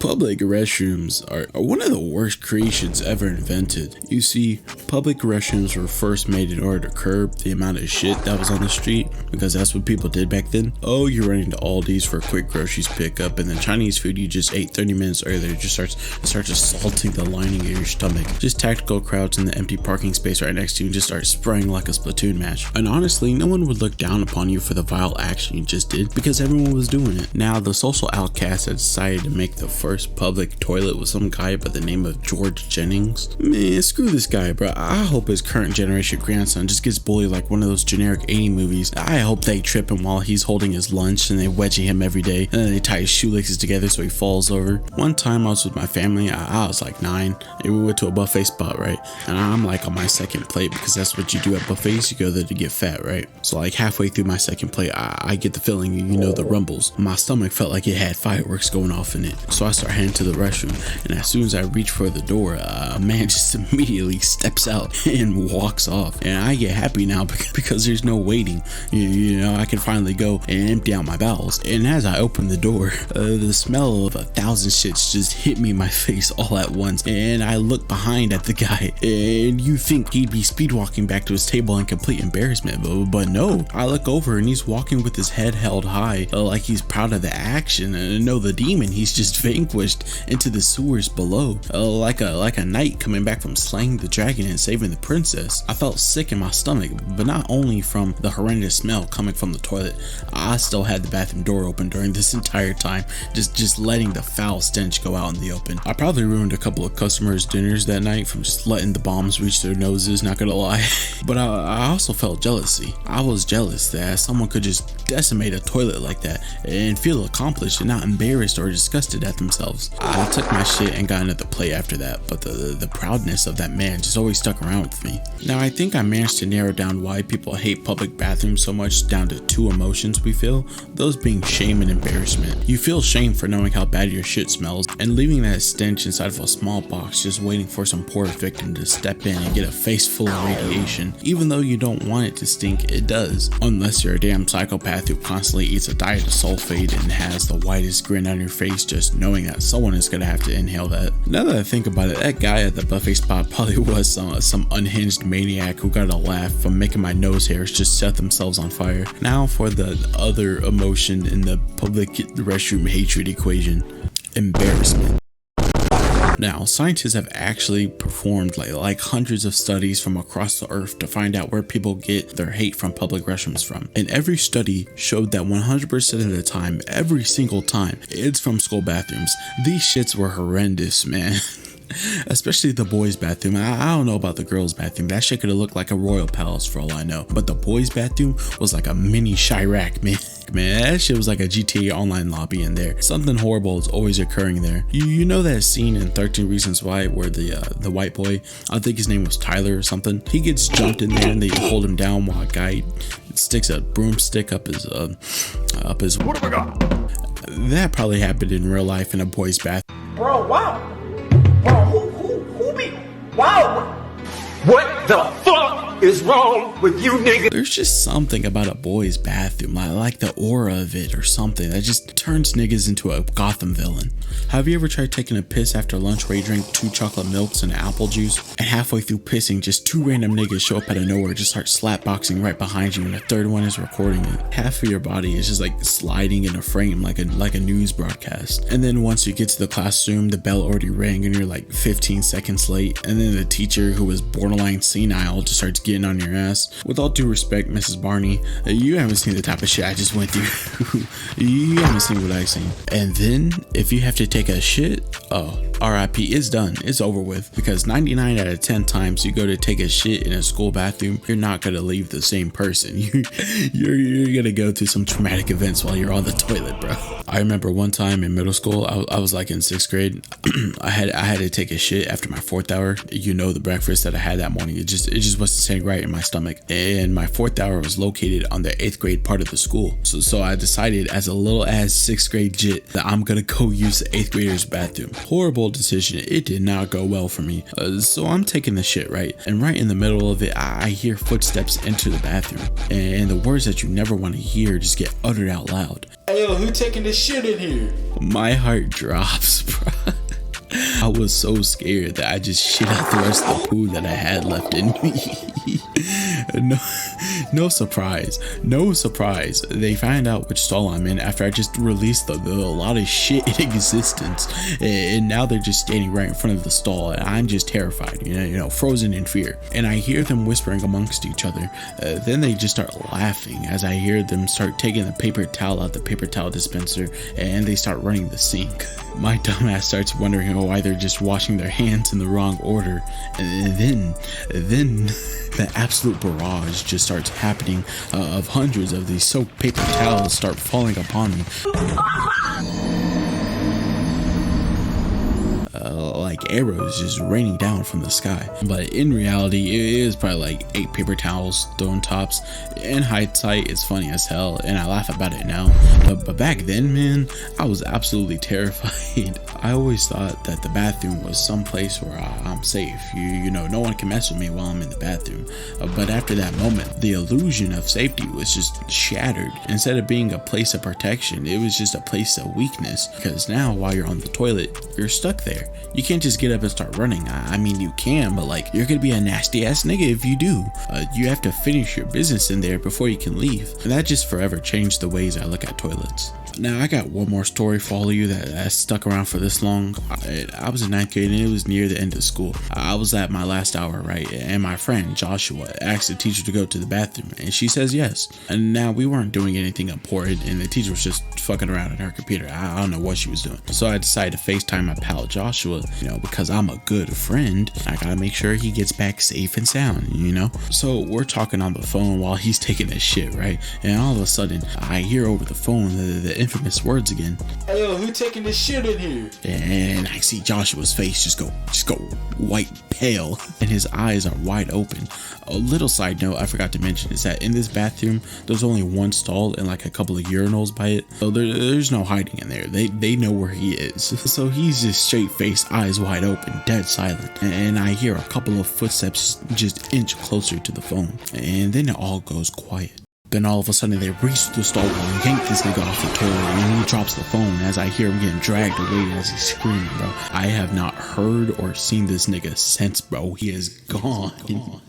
Public restrooms are one of the worst creations ever invented. You see, public restrooms were first made in order to curb the amount of shit that was on the street, because that's what people did back then. Oh, you're running to Aldi's for a quick groceries pickup, and then Chinese food you just ate 30 minutes earlier just starts assaulting the lining of your stomach. Just tactical crowds in the empty parking space right next to you and just start spraying like a Splatoon match. And honestly, no one would look down upon you for the vile action you just did, because everyone was doing it. Now, the social outcasts had decided to make the first public toilet with some guy by the name of George Jennings. Man, screw this guy, bro. I hope his current generation grandson just gets bullied like one of those generic 80 movies. I hope they trip him while he's holding his lunch and they wedgie him every day, and then they tie his shoelaces together so he falls over. One time I was with my family, I was like 9, and we went to a buffet spot, right? And I'm like on my second plate, because that's what you do at buffets, you go there to get fat, right? So like halfway through my second plate, I get the feeling, you know, the rumbles. My stomach felt like it had fireworks going off in it. So I start heading to the restroom, and as soon as I reach for the door, a man just immediately steps out and walks off. And I get happy now because there's no waiting. You know, I can finally go and empty out my bowels. And as I open the door, the smell of 1,000 shits just hit me in my face all at once. And I look behind at the guy, and you think he'd be speed walking back to his table in complete embarrassment, but no. I look over and he's walking with his head held high, like he's proud of the action. And no, the demon he's just vanquished into the sewers below, like a knight coming back from slaying the dragon and saving the princess. I felt sick in my stomach, but not only from the horrendous smell coming from the toilet. I still had the bathroom door open during this entire time, just letting the foul stench go out in the open. I probably ruined a couple of customers' dinners that night from just letting the bombs reach their noses, not gonna lie. But I also felt jealousy. I was jealous that someone could just decimate a toilet like that and feel accomplished and not embarrassed or disgusted at themselves. I took my shit and got another plate after that, but the proudness of that man just always stuck around with me. Now, I think I managed to narrow down why people hate public bathrooms so much down to 2 emotions we feel, those being shame and embarrassment. You feel shame for knowing how bad your shit smells and leaving that stench inside of a small box just waiting for some poor victim to step in and get a face full of radiation. Even though you don't want it to stink, it does. Unless you're a damn psychopath who constantly eats a diet of sulfate and has the widest grin on your face just knowing that someone is gonna have to inhale that. Now that I think about it, that guy at the buffet spot probably was some unhinged maniac who got a laugh from making my nose hairs just set themselves on fire. Now for the other emotion in the public restroom hatred equation: embarrassment. Now, scientists have actually performed like hundreds of studies from across the earth to find out where people get their hate from public restrooms from. And every study showed that 100% of the time, every single time, it's from school bathrooms. These shits were horrendous, man. Especially the boys' bathroom. I don't know about the girls' bathroom. That shit could have looked like a royal palace for all I know. But the boys' bathroom was like a mini Chirac, man. Man, that shit was like a GTA Online lobby in there. Something horrible is always occurring there. You know that scene in 13 Reasons Why where the white boy, I think his name was Tyler or something, he gets jumped in there and they hold him down while a guy sticks a broomstick up his what have I got? That probably happened in real life in a boys' bathroom. Bro, wow. Bro, who be? Wow. What the fuck is wrong with you niggas? There's just something about a boy's bathroom, like the aura of it or something, that just turns niggas into a Gotham villain. Have you ever tried taking a piss after lunch where you drink 2 chocolate milks and apple juice, and halfway through pissing, just 2 random niggas show up out of nowhere, just start slapboxing right behind you, and the third one is recording it? Half of your body is just like sliding in a frame like a news broadcast. And then once you get to the classroom, the bell already rang and you're like 15 seconds late, and then the teacher, who was borderline senile, just starts getting on your ass. With all due respect, Mrs. Barney, you haven't seen the type of shit I just went through. You haven't seen what I've seen. And then if you have to take a shit, oh, RIP, it's done, it's over with. Because 99 out of 10 times you go to take a shit in a school bathroom, you're not gonna leave the same person. You're gonna go through some traumatic events while you're on the toilet, bro. I remember one time in middle school, I was like in 6th grade. I had to take a shit after my 4th hour. You know, the breakfast that I had that morning, it just wasn't sitting right in my stomach. And my 4th hour was located on the 8th grade part of the school. So I decided as a little ass 6th grade jit that I'm gonna go use the 8th grader's bathroom. Horrible bold decision. It did not go well for me. So I'm taking the shit, right? And right in the middle of it, I hear footsteps enter the bathroom. And the words that you never want to hear just get uttered out loud. Hey, yo, who taking this shit in here? My heart drops, bro. I was so scared that I just shit out the rest of the poo that I had left in me. No surprise. They find out which stall I'm in after I just released a lot of shit in existence, and now they're just standing right in front of the stall, and I'm just terrified, you know, frozen in fear. And I hear them whispering amongst each other. Then they just start laughing as I hear them start taking the paper towel out the paper towel dispenser, and they start running the sink. My dumbass starts wondering why they're just washing their hands in the wrong order, and then the absolute barrage just starts happening of hundreds of these soaked paper towels start falling upon me. Like arrows just raining down from the sky. But in reality, it is probably like 8 paper towels, stone tops. In hindsight, it's funny as hell, and I laugh about it now. But back then, man, I was absolutely terrified. I always thought that the bathroom was some place where I'm safe. You know, no one can mess with me while I'm in the bathroom. But after that moment, the illusion of safety was just shattered. Instead of being a place of protection, it was just a place of weakness. Because now, while you're on the toilet, you're stuck there. You can't just get up and start running. I mean, you can, but like, you're gonna be a nasty ass nigga if you do. You have to finish your business in there before you can leave. And that just forever changed the ways I look at toilets. Now, I got one more story for all of you that stuck around for this long. I was in 9th grade and it was near the end of school. I was at my last hour, right? And my friend Joshua asked the teacher to go to the bathroom, and she says yes. And now we weren't doing anything important, and the teacher was just fucking around on her computer. I don't know what she was doing. So I decided to FaceTime my pal Joshua, you know, because I'm a good friend. I gotta make sure he gets back safe and sound, you know? So we're talking on the phone while he's taking his shit, right? And all of a sudden, I hear over the phone the infamous words again. Hey, yo, who taking this shit in here? And I see Joshua's face just go white pale, and his eyes are wide open. A little side note I forgot to mention is that in this bathroom, there's only one stall and like a couple of urinals by it. So there's no hiding in there. They know where he is. So he's just straight faced, eyes wide open, dead silent. And I hear a couple of footsteps just inch closer to the phone. And then it all goes quiet. Then all of a sudden they reach through the stall wall and yank this nigga off the toilet, and he drops the phone as I hear him getting dragged away as he's screaming, bro. I have not heard or seen this nigga since, bro. He is gone.